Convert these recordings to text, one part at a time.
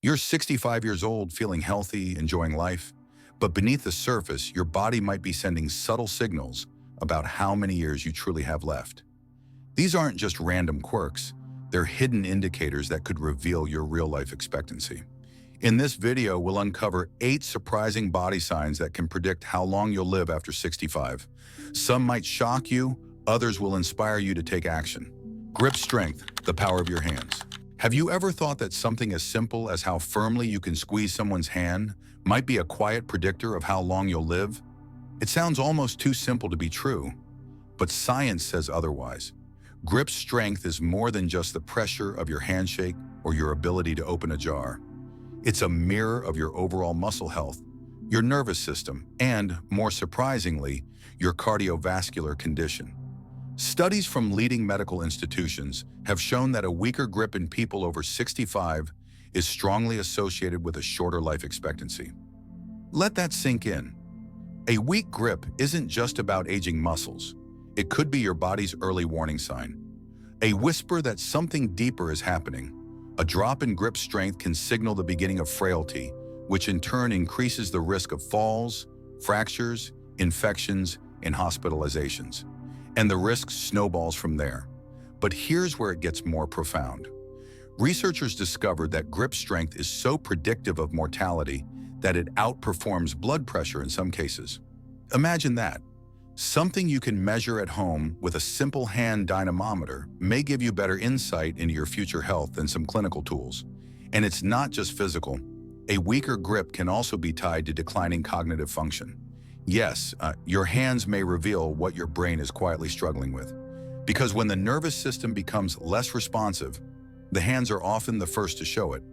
You're 65 years old, feeling healthy, enjoying life, but beneath the surface, your body might be sending subtle signals about how many years you truly have left. These aren't just random quirks, they're hidden indicators that could reveal your real life expectancy. In this video, we'll uncover 8 surprising body signs that can predict how long you'll live after 65. Some might shock you, others will inspire you to take action. Grip strength, the power of your hands. Have you ever thought that something as simple as how firmly you can squeeze someone's hand might be a quiet predictor of how long you'll live? It sounds almost too simple to be true, but science says otherwise. Grip strength is more than just the pressure of your handshake or your ability to open a jar. It's a mirror of your overall muscle health, your nervous system, and, more surprisingly, your cardiovascular condition. Studies from leading medical institutions have shown that a weaker grip in people over 65 is strongly associated with a shorter life expectancy. Let that sink in. A weak grip isn't just about aging muscles. It could be your body's early warning sign. A whisper that something deeper is happening. A drop in grip strength can signal the beginning of frailty, which in turn increases the risk of falls, fractures, infections, and hospitalizations. And the risk snowballs from there. But here's where it gets more profound. Researchers discovered that grip strength is so predictive of mortality that it outperforms blood pressure in some cases. Imagine that. Something you can measure at home with a simple hand dynamometer may give you better insight into your future health than some clinical tools. And it's not just physical. A weaker grip can also be tied to declining cognitive function. Yes, your hands may reveal what your brain is quietly struggling with. Because when the nervous system becomes less responsive, the hands are often the first to show it.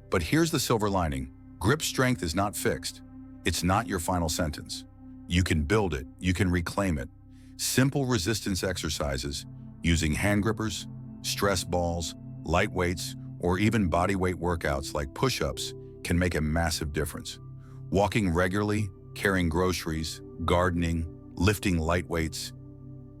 But here's the silver lining. Grip strength is not fixed. It's not your final sentence. You can build it, you can reclaim it. Simple resistance exercises, using hand grippers, stress balls, light weights, or even body weight workouts like push-ups can make a massive difference. Walking regularly, carrying groceries, gardening, lifting light weights.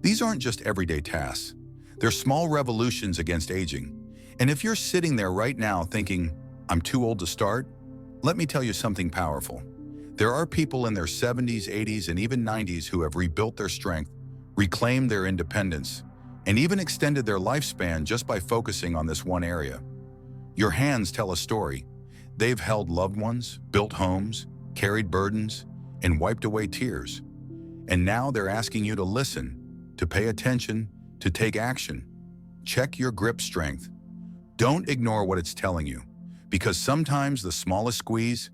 These aren't just everyday tasks. They're small revolutions against aging. And if you're sitting there right now thinking, I'm too old to start, let me tell you something powerful. There are people in their 70s, 80s, and even 90s who have rebuilt their strength, reclaimed their independence, and even extended their lifespan just by focusing on this one area. Your hands tell a story. They've held loved ones, built homes, carried burdens, and wiped away tears. And now they're asking you to listen, to pay attention, to take action. Check your grip strength. Don't ignore what it's telling you, because sometimes the smallest squeeze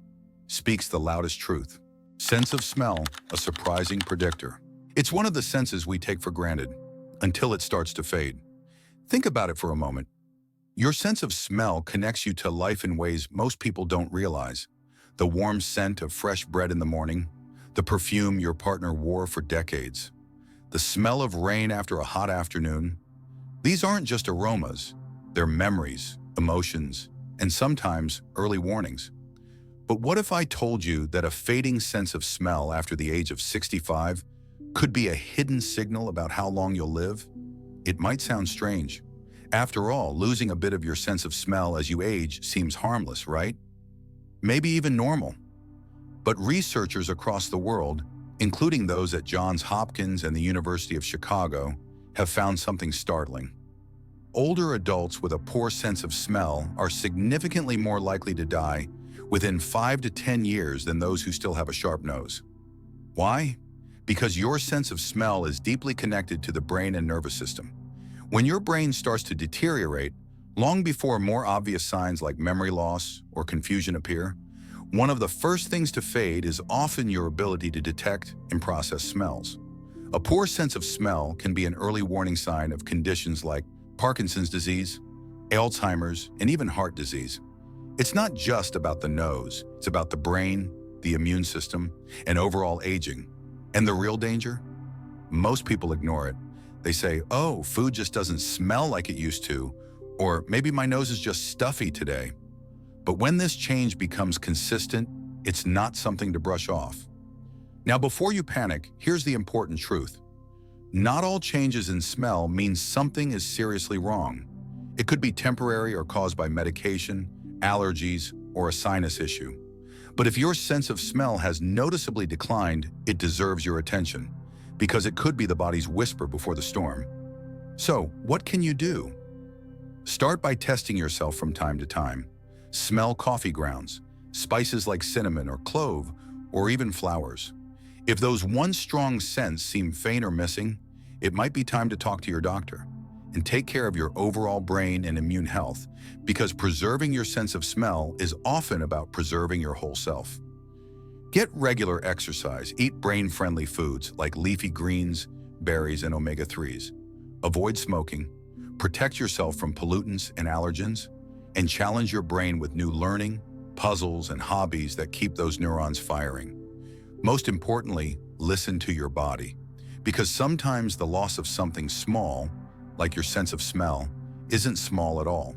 speaks the loudest truth. Sense of smell, a surprising predictor. It's one of the senses we take for granted, until it starts to fade. Think about it for a moment. Your sense of smell connects you to life in ways most people don't realize. The warm scent of fresh bread in the morning, the perfume your partner wore for decades, the smell of rain after a hot afternoon. These aren't just aromas, they're memories, emotions, and sometimes early warnings. But what if I told you that a fading sense of smell after the age of 65 could be a hidden signal about how long you'll live? It might sound strange. After all, losing a bit of your sense of smell as you age seems harmless, right? Maybe even normal. But researchers across the world, including those at Johns Hopkins and the University of Chicago, have found something startling. Older adults with a poor sense of smell are significantly more likely to die within 5 to 10 years than those who still have a sharp nose. Why? Because your sense of smell is deeply connected to the brain and nervous system. When your brain starts to deteriorate, long before more obvious signs like memory loss or confusion appear, one of the first things to fade is often your ability to detect and process smells. A poor sense of smell can be an early warning sign of conditions like Parkinson's disease, Alzheimer's, and even heart disease. It's not just about the nose, it's about the brain, the immune system, and overall aging. And the real danger? Most people ignore it. They say, oh, food just doesn't smell like it used to, or maybe my nose is just stuffy today. But when this change becomes consistent, it's not something to brush off. Now, before you panic, here's the important truth. Not all changes in smell means something is seriously wrong. It could be temporary or caused by medication, allergies, or a sinus issue. But if your sense of smell has noticeably declined, it deserves your attention, because it could be the body's whisper before the storm. So, what can you do? Start by testing yourself from time to time. Smell coffee grounds, spices like cinnamon or clove, or even flowers. If those once strong scents seem faint or missing, it might be time to talk to your doctor. And take care of your overall brain and immune health, because preserving your sense of smell is often about preserving your whole self. Get regular exercise. Eat brain-friendly foods like leafy greens, berries, and omega-3s. Avoid smoking. Protect yourself from pollutants and allergens, and challenge your brain with new learning, puzzles, and hobbies that keep those neurons firing. Most importantly, listen to your body, because sometimes the loss of something small, like your sense of smell, isn't small at all.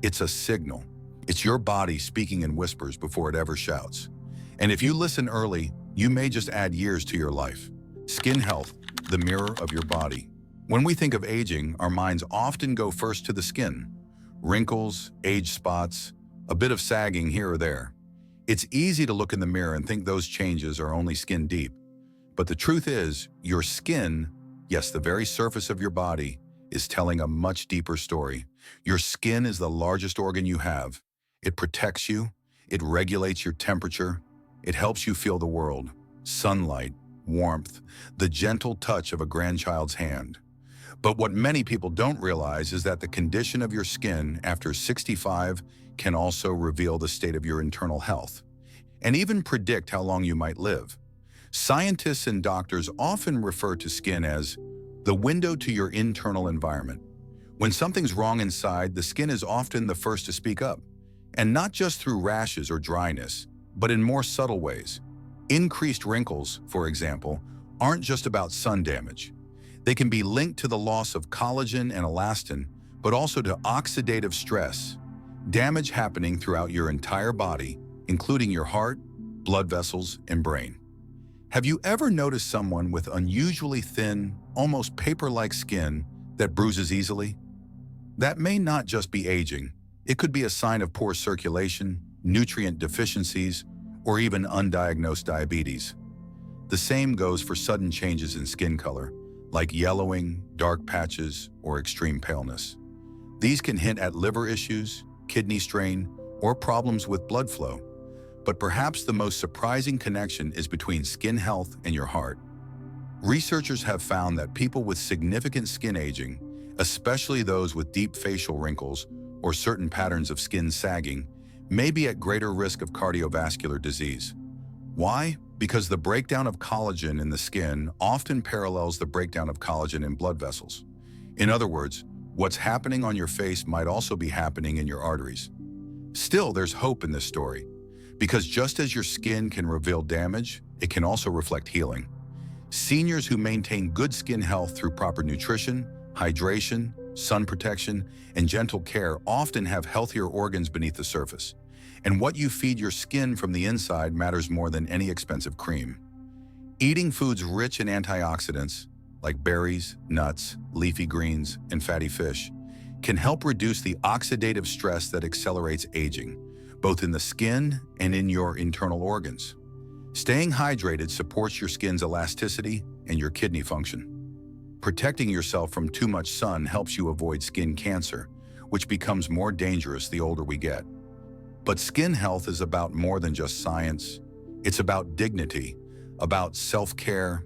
It's a signal. It's your body speaking in whispers before it ever shouts. And if you listen early, you may just add years to your life. Skin health, the mirror of your body. When we think of aging, our minds often go first to the skin. Wrinkles, age spots, a bit of sagging here or there. It's easy to look in the mirror and think those changes are only skin deep. But the truth is, your skin, yes, the very surface of your body, is telling a much deeper story. Your skin is the largest organ you have. It protects you, it regulates your temperature, it helps you feel the world, sunlight, warmth, the gentle touch of a grandchild's hand. But what many people don't realize is that the condition of your skin after 65 can also reveal the state of your internal health, and even predict how long you might live. Scientists and doctors often refer to skin as the window to your internal environment. When something's wrong inside, the skin is often the first to speak up, and not just through rashes or dryness, but in more subtle ways. Increased wrinkles, for example, aren't just about sun damage. They can be linked to the loss of collagen and elastin, but also to oxidative stress, damage happening throughout your entire body, including your heart, blood vessels, and brain. Have you ever noticed someone with unusually thin, almost paper-like skin that bruises easily? That may not just be aging. It could be a sign of poor circulation, nutrient deficiencies, or even undiagnosed diabetes. The same goes for sudden changes in skin color, like yellowing, dark patches, or extreme paleness. These can hint at liver issues, kidney strain, or problems with blood flow. But perhaps the most surprising connection is between skin health and your heart. Researchers have found that people with significant skin aging, especially those with deep facial wrinkles or certain patterns of skin sagging, may be at greater risk of cardiovascular disease. Why? Because the breakdown of collagen in the skin often parallels the breakdown of collagen in blood vessels. In other words, what's happening on your face might also be happening in your arteries. Still, there's hope in this story, because just as your skin can reveal damage, it can also reflect healing. Seniors who maintain good skin health through proper nutrition, hydration, sun protection, and gentle care often have healthier organs beneath the surface. And what you feed your skin from the inside matters more than any expensive cream. Eating foods rich in antioxidants, like berries, nuts, leafy greens, and fatty fish, can help reduce the oxidative stress that accelerates aging, both in the skin and in your internal organs. Staying hydrated supports your skin's elasticity and your kidney function. Protecting yourself from too much sun helps you avoid skin cancer, which becomes more dangerous the older we get. But skin health is about more than just science. It's about dignity, about self-care,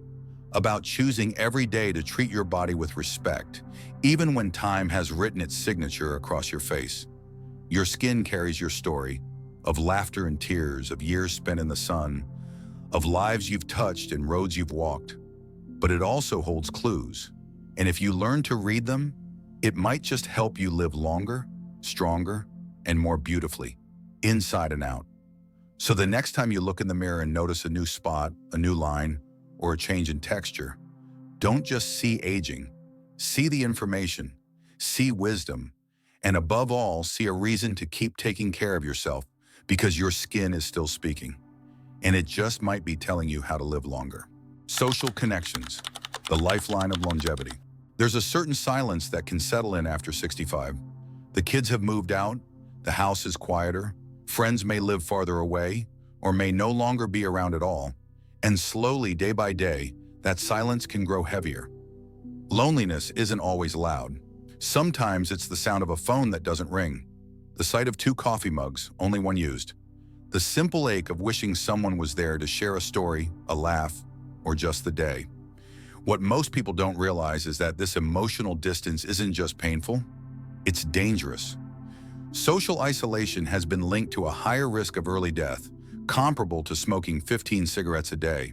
about choosing every day to treat your body with respect, even when time has written its signature across your face. Your skin carries your story of laughter and tears, of years spent in the sun, of lives you've touched and roads you've walked. But it also holds clues. And if you learn to read them, it might just help you live longer, stronger, and more beautifully, inside and out. So the next time you look in the mirror and notice a new spot, a new line, or a change in texture, don't just see aging. See the information, see wisdom, and above all, see a reason to keep taking care of yourself, because your skin is still speaking, and it just might be telling you how to live longer. Social connections, the lifeline of longevity. There's a certain silence that can settle in after 65. The kids have moved out, the house is quieter, Friends may live farther away or may no longer be around at all, and slowly, day by day, that silence can grow heavier. Loneliness isn't always loud. Sometimes it's the sound of a phone that doesn't ring, the sight of two coffee mugs, only one used, the simple ache of wishing someone was there to share a story, a laugh, or just the day. What most people don't realize is that this emotional distance isn't just painful, it's dangerous. Social isolation has been linked to a higher risk of early death, comparable to smoking 15 cigarettes a day.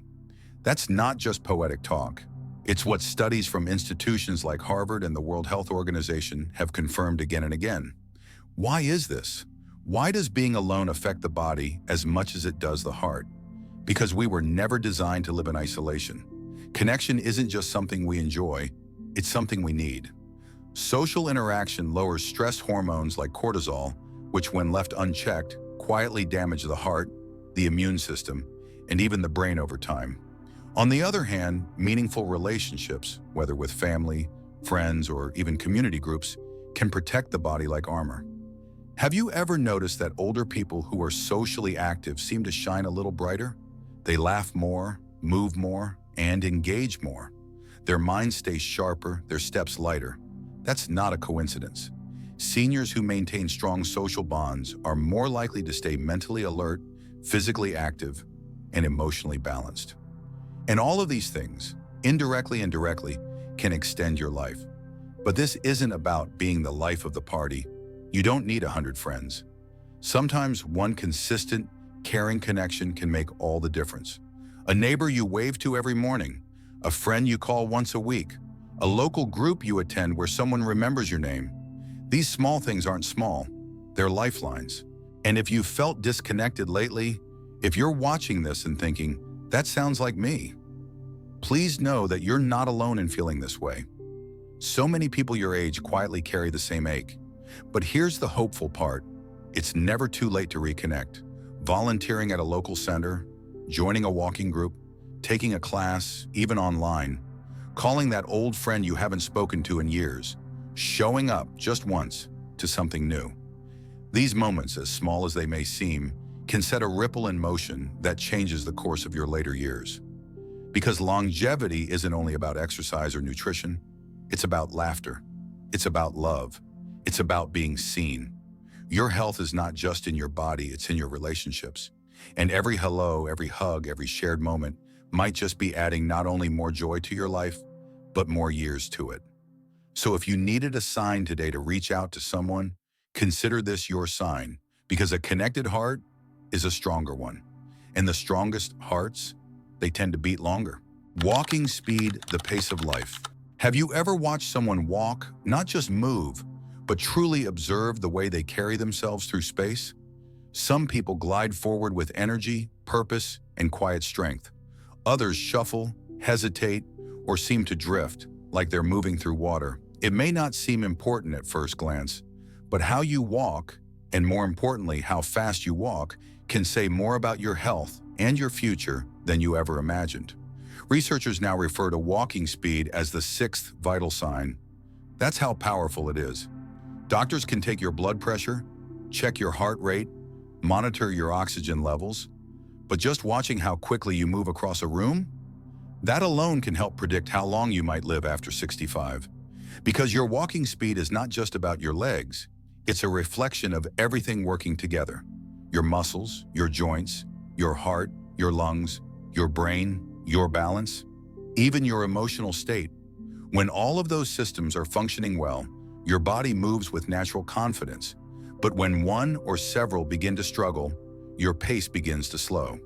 That's not just poetic talk. It's what studies from institutions like Harvard and the World Health Organization have confirmed again and again. Why is this? Why does being alone affect the body as much as it does the heart? Because we were never designed to live in isolation. Connection isn't just something we enjoy, it's something we need. Social interaction lowers stress hormones like cortisol, which when left unchecked, quietly damage the heart, the immune system, and even the brain over time. On the other hand, meaningful relationships, whether with family, friends, or even community groups, can protect the body like armor. Have you ever noticed that older people who are socially active seem to shine a little brighter? They laugh more, move more, and engage more. Their minds stay sharper, their steps lighter. That's not a coincidence. Seniors who maintain strong social bonds are more likely to stay mentally alert, physically active, and emotionally balanced. And all of these things, indirectly and directly, can extend your life. But this isn't about being the life of the party. You don't need 100 friends. Sometimes one consistent, caring connection can make all the difference. A neighbor you wave to every morning, a friend you call once a week, a local group you attend where someone remembers your name. These small things aren't small, they're lifelines. And if you've felt disconnected lately, if you're watching this and thinking, that sounds like me, please know that you're not alone in feeling this way. So many people your age quietly carry the same ache. But here's the hopeful part. It's never too late to reconnect. Volunteering at a local center, joining a walking group, taking a class, even online, calling that old friend you haven't spoken to in years, showing up just once to something new. These moments, as small as they may seem, can set a ripple in motion that changes the course of your later years. Because longevity isn't only about exercise or nutrition, it's about laughter, it's about love, it's about being seen. Your health is not just in your body, it's in your relationships. And every hello, every hug, every shared moment might just be adding not only more joy to your life, but more years to it. So if you needed a sign today to reach out to someone, consider this your sign, because a connected heart is a stronger one. And the strongest hearts, they tend to beat longer. Walking speed, the pace of life. Have you ever watched someone walk, not just move, but truly observe the way they carry themselves through space? Some people glide forward with energy, purpose, and quiet strength. Others shuffle, hesitate, or seem to drift, like they're moving through water. It may not seem important at first glance, but how you walk, and more importantly, how fast you walk, can say more about your health and your future than you ever imagined. Researchers now refer to walking speed as the sixth vital sign. That's how powerful it is. Doctors can take your blood pressure, check your heart rate, monitor your oxygen levels, but just watching how quickly you move across a room, that alone can help predict how long you might live after 65. Because your walking speed is not just about your legs, it's a reflection of everything working together. Your muscles, your joints, your heart, your lungs, your brain, your balance, even your emotional state. When all of those systems are functioning well, your body moves with natural confidence. But when one or several begin to struggle, your pace begins to slow.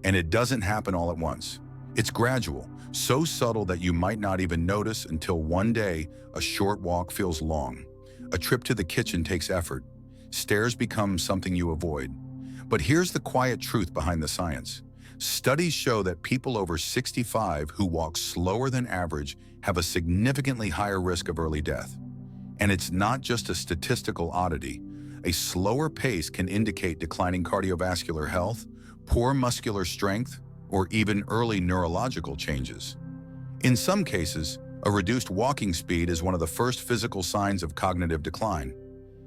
And it doesn't happen all at once. It's gradual, so subtle that you might not even notice until one day a short walk feels long. A trip to the kitchen takes effort. Stairs become something you avoid. But here's the quiet truth behind the science. Studies show that people over 65 who walk slower than average have a significantly higher risk of early death. And it's not just a statistical oddity. A slower pace can indicate declining cardiovascular health, poor muscular strength, or even early neurological changes. In some cases, a reduced walking speed is one of the first physical signs of cognitive decline.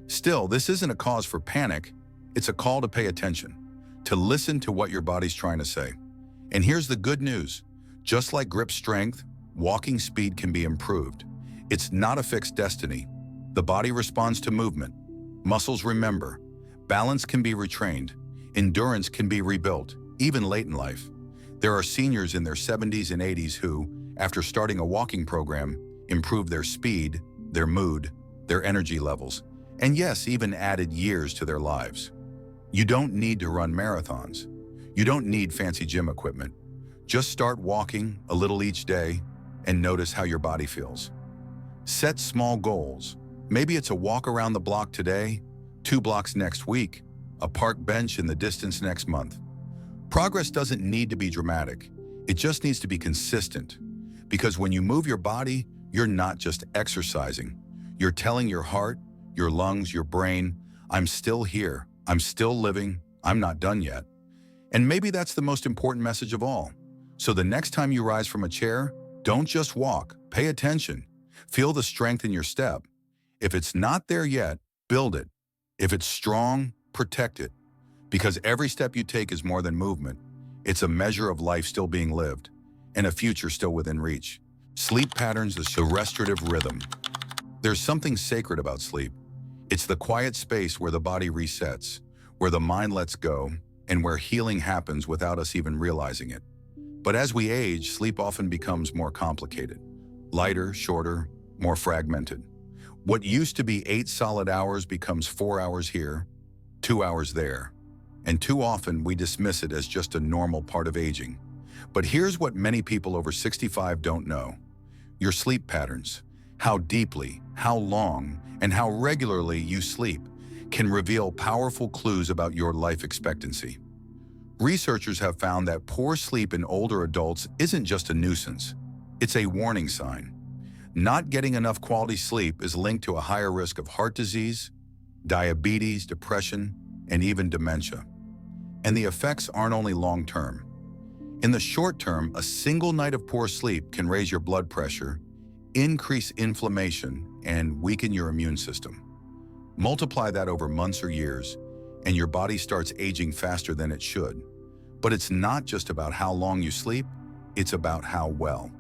Still, this isn't a cause for panic, It's a call to pay attention, to listen to what your body's trying to say. And here's the good news. Just like grip strength, walking speed can be improved. It's not a fixed destiny. The body responds to movement. Muscles remember. Balance can be retrained. Endurance can be rebuilt, even late in life. There are seniors in their 70s and 80s who, after starting a walking program, improved their speed, their mood, their energy levels, and yes, even added years to their lives. You don't need to run marathons. You don't need fancy gym equipment. Just start walking a little each day and notice how your body feels. Set small goals. Maybe it's a walk around the block today, 2 blocks next week, a park bench in the distance next month. Progress doesn't need to be dramatic. It just needs to be consistent. Because when you move your body, you're not just exercising. You're telling your heart, your lungs, your brain, I'm still here, I'm still living, I'm not done yet. And maybe that's the most important message of all. So the next time you rise from a chair, don't just walk, pay attention. Feel the strength in your step. If it's not there yet, build it. If it's strong, protect it. Because every step you take is more than movement. It's a measure of life still being lived, and a future still within reach. Sleep patterns is a restorative rhythm. There's something sacred about sleep. It's the quiet space where the body resets, where the mind lets go, and where healing happens without us even realizing it. But as we age, sleep often becomes more complicated. Lighter, shorter, more fragmented. What used to be 8 solid hours becomes 4 hours here, 2 hours there. And too often we dismiss it as just a normal part of aging. But here's what many people over 65 don't know. Your sleep patterns, how deeply, how long, and how regularly you sleep can reveal powerful clues about your life expectancy. Researchers have found that poor sleep in older adults isn't just a nuisance. It's a warning sign. Not getting enough quality sleep is linked to a higher risk of heart disease, diabetes, depression, and even dementia. And the effects aren't only long-term. In the short term, a single night of poor sleep can raise your blood pressure, increase inflammation, and weaken your immune system. Multiply that over months or years, and your body starts aging faster than it should. But it's not just about how long you sleep, it's about how well.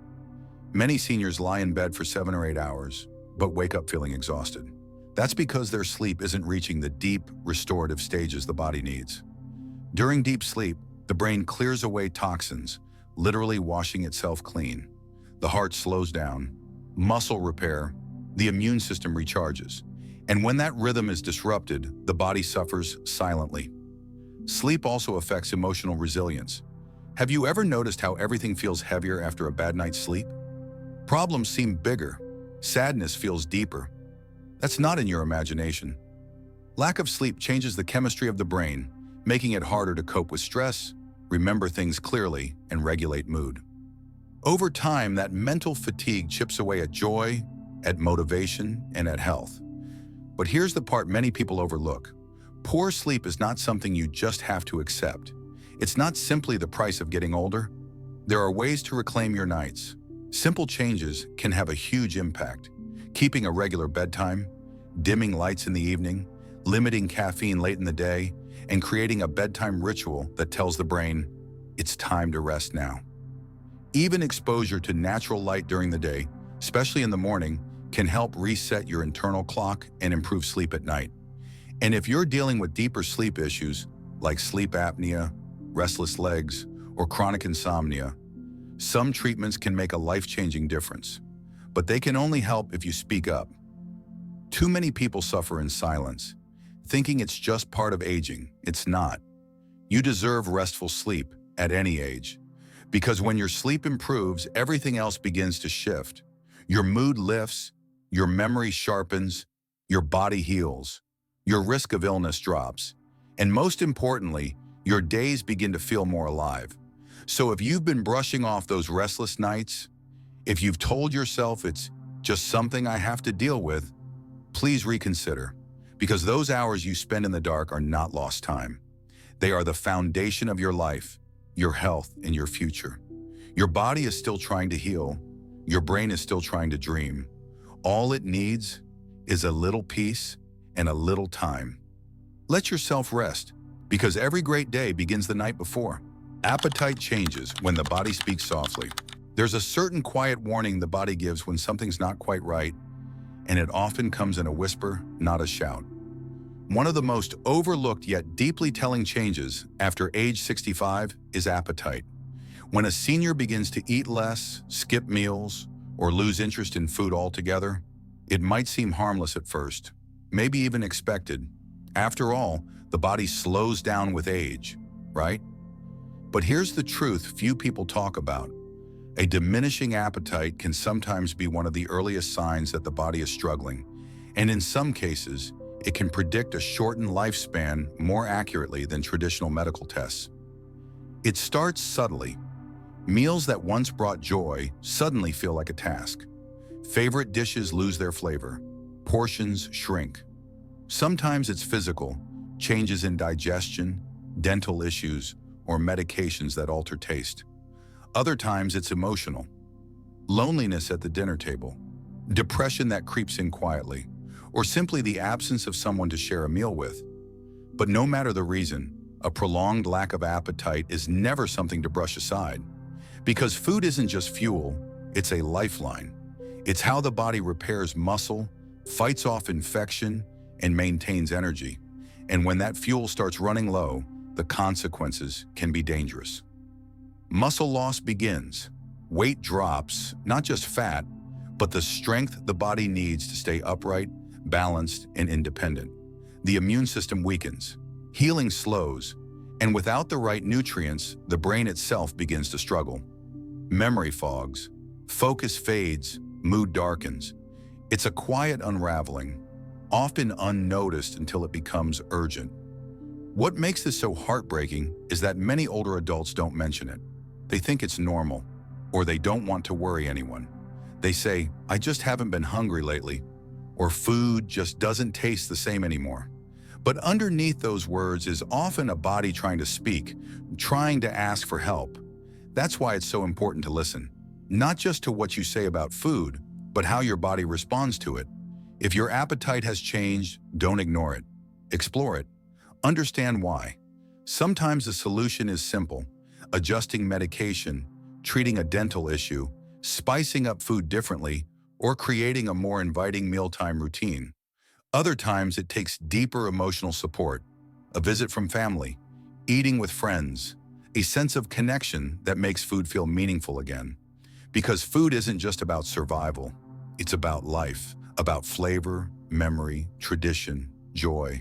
Many seniors lie in bed for 7 or 8 hours, but wake up feeling exhausted. That's because their sleep isn't reaching the deep, restorative stages the body needs. During deep sleep, the brain clears away toxins, literally washing itself clean. The heart slows down, muscle repair, the immune system recharges. And when that rhythm is disrupted, the body suffers silently. Sleep also affects emotional resilience. Have you ever noticed how everything feels heavier after a bad night's sleep? Problems seem bigger. Sadness feels deeper. That's not in your imagination. Lack of sleep changes the chemistry of the brain, making it harder to cope with stress, remember things clearly, and regulate mood. Over time, that mental fatigue chips away at joy, at motivation, and at health. But here's the part many people overlook. Poor sleep is not something you just have to accept. It's not simply the price of getting older. There are ways to reclaim your nights. Simple changes can have a huge impact. Keeping a regular bedtime, dimming lights in the evening, limiting caffeine late in the day, and creating a bedtime ritual that tells the brain, it's time to rest now. Even exposure to natural light during the day, especially in the morning, can help reset your internal clock and improve sleep at night. And if you're dealing with deeper sleep issues like sleep apnea, restless legs, or chronic insomnia, some treatments can make a life-changing difference. But they can only help if you speak up. Too many people suffer in silence, thinking it's just part of aging. It's not. You deserve restful sleep at any age. Because when your sleep improves, everything else begins to shift. Your mood lifts, your memory sharpens, your body heals, your risk of illness drops, and most importantly, your days begin to feel more alive. So if you've been brushing off those restless nights, if you've told yourself it's just something I have to deal with, please reconsider. Because those hours you spend in the dark are not lost time. They are the foundation of your life, your health, and your future. Your body is still trying to heal. Your brain is still trying to dream. All it needs is a little peace and a little time. Let yourself rest, because every great day begins the night before. Appetite changes when the body speaks softly. There's a certain quiet warning the body gives when something's not quite right, and it often comes in a whisper, not a shout. One of the most overlooked yet deeply telling changes after age 65 is appetite. When a senior begins to eat less, skip meals, or lose interest in food altogether, it might seem harmless at first, maybe even expected. After all, the body slows down with age, right? But here's the truth few people talk about. A diminishing appetite can sometimes be one of the earliest signs that the body is struggling, and in some cases, it can predict a shortened lifespan more accurately than traditional medical tests. It starts subtly. Meals that once brought joy suddenly feel like a task. Favorite dishes lose their flavor. Portions shrink. Sometimes it's physical, changes in digestion, dental issues, or medications that alter taste. Other times it's emotional. Loneliness at the dinner table, depression that creeps in quietly, or simply the absence of someone to share a meal with. But no matter the reason, a prolonged lack of appetite is never something to brush aside. Because food isn't just fuel, it's a lifeline. It's how the body repairs muscle, fights off infection, and maintains energy. And when that fuel starts running low, the consequences can be dangerous. Muscle loss begins. Weight drops, not just fat, but the strength the body needs to stay upright, balanced, and independent. The immune system weakens, healing slows, and without the right nutrients, the brain itself begins to struggle. Memory fogs, focus fades, mood darkens. It's a quiet unraveling, often unnoticed until it becomes urgent. What makes this so heartbreaking is that many older adults don't mention it. They think it's normal, or they don't want to worry anyone. They say, "I just haven't been hungry lately," or "food just doesn't taste the same anymore." But underneath those words is often a body trying to speak, trying to ask for help. That's why it's so important to listen, not just to what you say about food, but how your body responds to it. If your appetite has changed, don't ignore it. Explore it. Understand why. Sometimes the solution is simple: adjusting medication, treating a dental issue, spicing up food differently, or creating a more inviting mealtime routine. Other times it takes deeper emotional support, a visit from family, eating with friends, a sense of connection that makes food feel meaningful again. Because food isn't just about survival, it's about life, about flavor, memory, tradition, joy.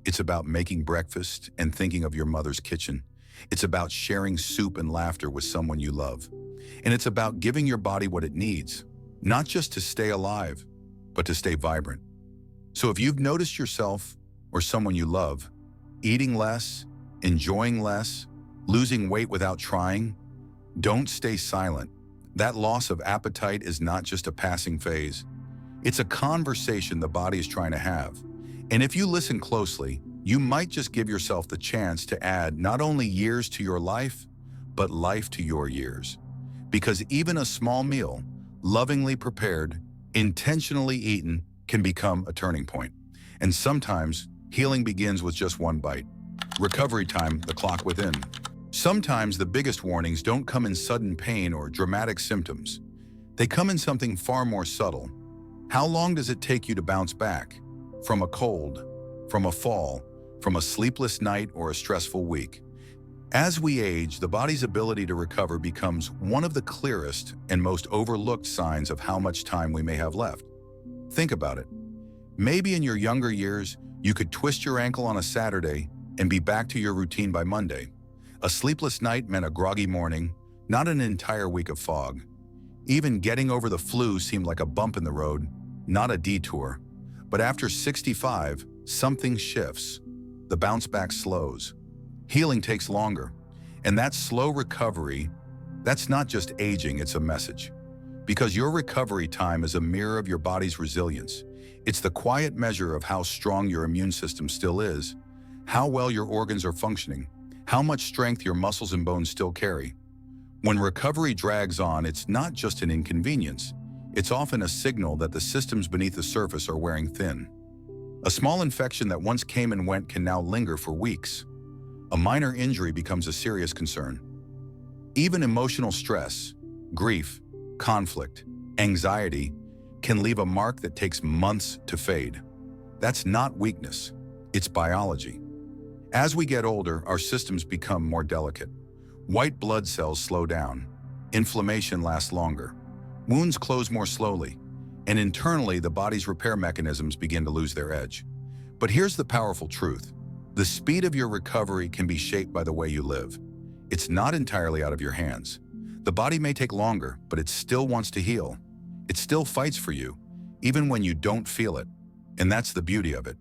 It's about making breakfast and thinking of your mother's kitchen. It's about sharing soup and laughter with someone you love. And it's about giving your body what it needs, not just to stay alive, but to stay vibrant. So if you've noticed yourself or someone you love eating less, enjoying less, losing weight without trying, don't stay silent. That loss of appetite is not just a passing phase. It's a conversation the body is trying to have. And if you listen closely, you might just give yourself the chance to add not only years to your life, but life to your years. Because even a small meal, lovingly prepared, intentionally eaten, can become a turning point. And sometimes, healing begins with just one bite. Recovery time, the clock within. Sometimes the biggest warnings don't come in sudden pain or dramatic symptoms. They come in something far more subtle. How long does it take you to bounce back? From a cold, from a fall, from a sleepless night or a stressful week. As we age, the body's ability to recover becomes one of the clearest and most overlooked signs of how much time we may have left. Think about it. Maybe in your younger years, you could twist your ankle on a Saturday and be back to your routine by Monday. A sleepless night meant a groggy morning, not an entire week of fog. Even getting over the flu seemed like a bump in the road, not a detour. But after 65, something shifts. The bounce back slows. Healing takes longer. And that slow recovery, that's not just aging, it's a message. Because your recovery time is a mirror of your body's resilience. It's the quiet measure of how strong your immune system still is, how well your organs are functioning, how much strength your muscles and bones still carry. When recovery drags on, it's not just an inconvenience. It's often a signal that the systems beneath the surface are wearing thin. A small infection that once came and went can now linger for weeks. A minor injury becomes a serious concern. Even emotional stress, grief, conflict, anxiety can leave a mark that takes months to fade. That's not weakness, it's biology. As we get older, our systems become more delicate. White blood cells slow down, inflammation lasts longer, wounds close more slowly, and internally the body's repair mechanisms begin to lose their edge. But here's the powerful truth. The speed of your recovery can be shaped by the way you live. It's not entirely out of your hands. The body may take longer, but it still wants to heal. It still fights for you, even when you don't feel it. And that's the beauty of it.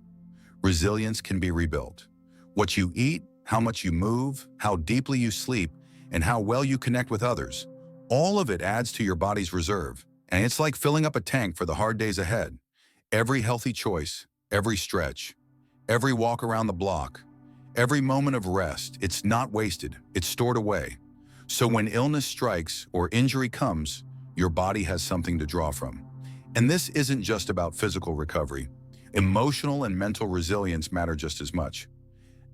Resilience can be rebuilt. What you eat, how much you move, how deeply you sleep, and how well you connect with others, all of it adds to your body's reserve. And it's like filling up a tank for the hard days ahead. Every healthy choice, every stretch, every walk around the block, every moment of rest, it's not wasted, it's stored away. So when illness strikes or injury comes, your body has something to draw from. And this isn't just about physical recovery. Emotional and mental resilience matter just as much.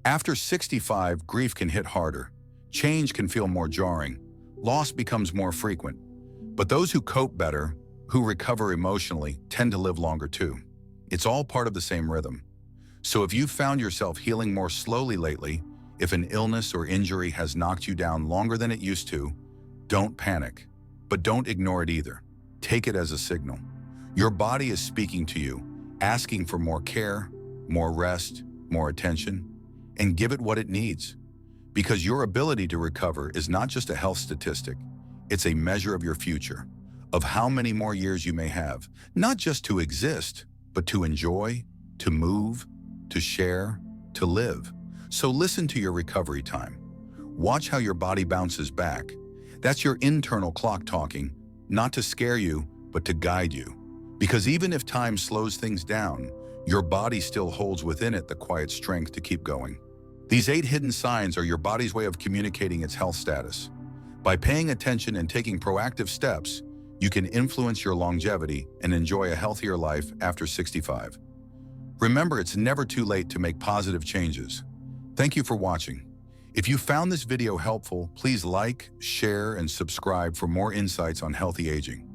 After 65, grief can hit harder. Change can feel more jarring. Loss becomes more frequent. But those who cope better, who recover emotionally, tend to live longer too. It's all part of the same rhythm. So if you've found yourself healing more slowly lately, if an illness or injury has knocked you down longer than it used to, don't panic. But don't ignore it either. Take it as a signal. Your body is speaking to you, asking for more care, more rest, more attention, and give it what it needs. Because your ability to recover is not just a health statistic, it's a measure of your future, of how many more years you may have, not just to exist, but to enjoy, to move, to share, to live. So listen to your recovery time. Watch how your body bounces back. That's your internal clock talking, not to scare you, but to guide you. Because even if time slows things down, your body still holds within it the quiet strength to keep going. These 8 hidden signs are your body's way of communicating its health status. By paying attention and taking proactive steps, you can influence your longevity and enjoy a healthier life after 65. Remember, it's never too late to make positive changes. Thank you for watching. If you found this video helpful, please like, share, and subscribe for more insights on healthy aging.